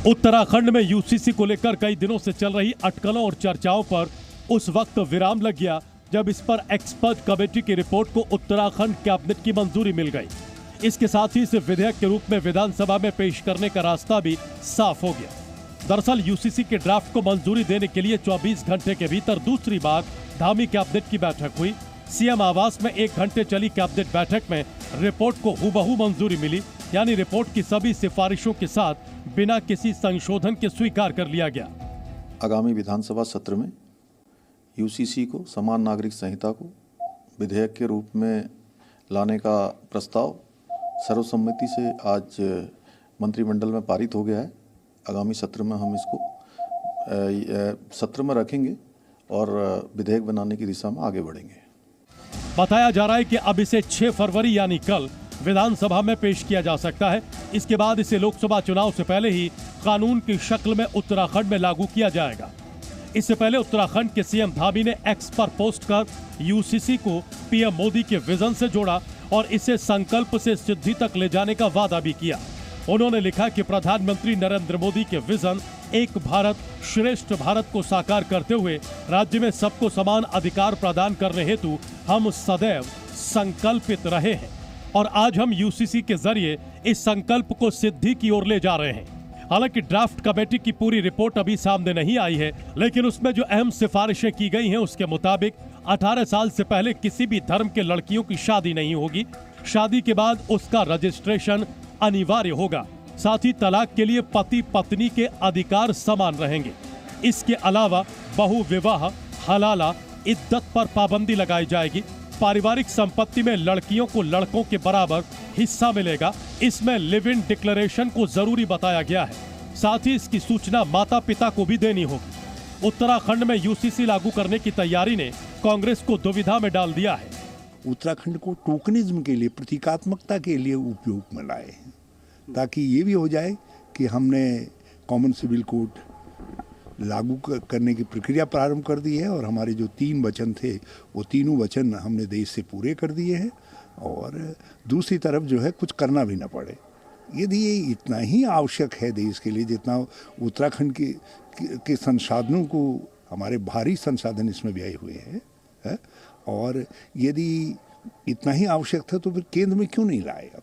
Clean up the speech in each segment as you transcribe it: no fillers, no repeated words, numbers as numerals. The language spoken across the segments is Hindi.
उत्तराखंड में यूसीसी को लेकर कई दिनों से चल रही अटकलों और चर्चाओं पर उस वक्त विराम लग गया जब इस पर एक्सपर्ट कमेटी की रिपोर्ट को उत्तराखंड कैबिनेट की मंजूरी मिल गई। इसके साथ ही इसे विधेयक के रूप में विधानसभा में पेश करने का रास्ता भी साफ हो गया। दरअसल यूसीसी के ड्राफ्ट को मंजूरी देने के लिए 24 घंटे के भीतर दूसरी बार धामी कैबिनेट की बैठक हुई। सीएम आवास में 1 घंटे चली कैबिनेट बैठक में रिपोर्ट को हूबहू मंजूरी मिली, यानी रिपोर्ट की सभी सिफारिशों के साथ बिना किसी संशोधन के स्वीकार कर लिया गया। आगामी विधानसभा सत्र में यूसीसी को समान नागरिक संहिता को विधेयक के रूप में लाने का प्रस्ताव सर्वसम्मति से आज मंत्रिमंडल में पारित हो गया है। आगामी सत्र में हम इसको सत्र में रखेंगे और विधेयक बनाने की दिशा में आगे बढ़ेंगे। बताया जा रहा है कि अब इसे 6 फरवरी यानी कल विधानसभा में पेश किया जा सकता है। इसके बाद इसे लोकसभा चुनाव से पहले ही कानून की शक्ल में उत्तराखंड में लागू किया जाएगा। इससे पहले उत्तराखंड के सीएम धामी ने एक्स पर पोस्ट कर यूसीसी को पीएम मोदी के विजन से जोड़ा और इसे संकल्प से सिद्धि तक ले जाने का वादा भी किया। उन्होंने लिखा कि प्रधानमंत्री नरेंद्र मोदी के विजन एक भारत श्रेष्ठ भारत को साकार करते हुए राज्य में सबको समान अधिकार प्रदान करने हेतु हम सदैव संकल्पित रहे हैं और आज हम यूसीसी के जरिए इस संकल्प को सिद्धि की ओर ले जा रहे हैं। हालांकि ड्राफ्ट कमेटी की पूरी रिपोर्ट अभी सामने नहीं आई है, लेकिन उसमें जो अहम सिफारिशें की गई हैं उसके मुताबिक 18 साल से पहले किसी भी धर्म के लड़कियों की शादी नहीं होगी। शादी के बाद उसका रजिस्ट्रेशन अनिवार्य होगा। साथ ही तलाक के लिए पति पत्नी के अधिकार समान रहेंगे। इसके अलावा बहु विवाह, हलाला, इद्दत पर पाबंदी लगाई जाएगी। पारिवारिक संपत्ति में लड़कियों को लड़कों के बराबर हिस्सा मिलेगा। इसमें लिव इन डिक्लेरेशन को जरूरी बताया गया है। साथ ही इसकी सूचना माता पिता को भी देनी होगी। उत्तराखंड में यूसीसी लागू करने की तैयारी ने कांग्रेस को दुविधा में डाल दिया है। उत्तराखंड को टोकनिज्म के लिए, प्रतीकात्मकता के लिए उपयोग में लाए हैं, ताकि ये भी हो जाए कि हमने कॉमन सिविल कोड लागू करने की प्रक्रिया प्रारंभ कर दी है और हमारे जो 3 वचन थे वो तीनों वचन हमने देश से पूरे कर दिए हैं और दूसरी तरफ जो है कुछ करना भी ना पड़े। यदि ये इतना ही आवश्यक है देश के लिए जितना उत्तराखंड के संसाधनों को, हमारे भारी संसाधन इसमें व्यय हुए हैं, और यदि इतना ही आवश्यक था तो फिर केंद्र में क्यों नहीं लाए? अब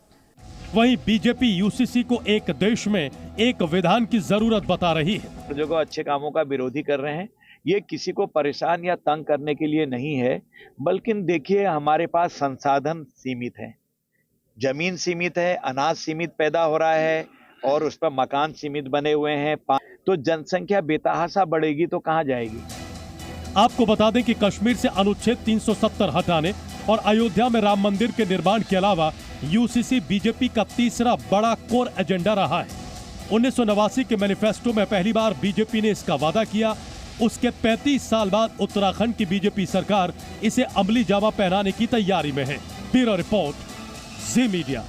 वहीं बीजेपी यूसीसी को एक देश में एक विधान की जरूरत बता रही है। जो अच्छे कामों का विरोधी कर रहे हैं, ये किसी को परेशान या तंग करने के लिए नहीं है, बल्कि देखिए हमारे पास संसाधन सीमित हैं, जमीन सीमित है, अनाज सीमित पैदा हो रहा है और उस पर मकान सीमित बने हुए हैं। तो जनसंख्या बेतहाशा बढ़ेगी तो कहाँ जाएगी? आपको बता दें कि कश्मीर से अनुच्छेद 370 हटाने और अयोध्या में राम मंदिर के निर्माण के अलावा यूसीसी बीजेपी का तीसरा बड़ा कोर एजेंडा रहा है। 1989 के मैनिफेस्टो में पहली बार बीजेपी ने इसका वादा किया। उसके 35 साल बाद उत्तराखंड की बीजेपी सरकार इसे अमली जामा पहनाने की तैयारी में है। ब्यूरो रिपोर्ट, जी मीडिया।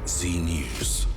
जी न्यूज़।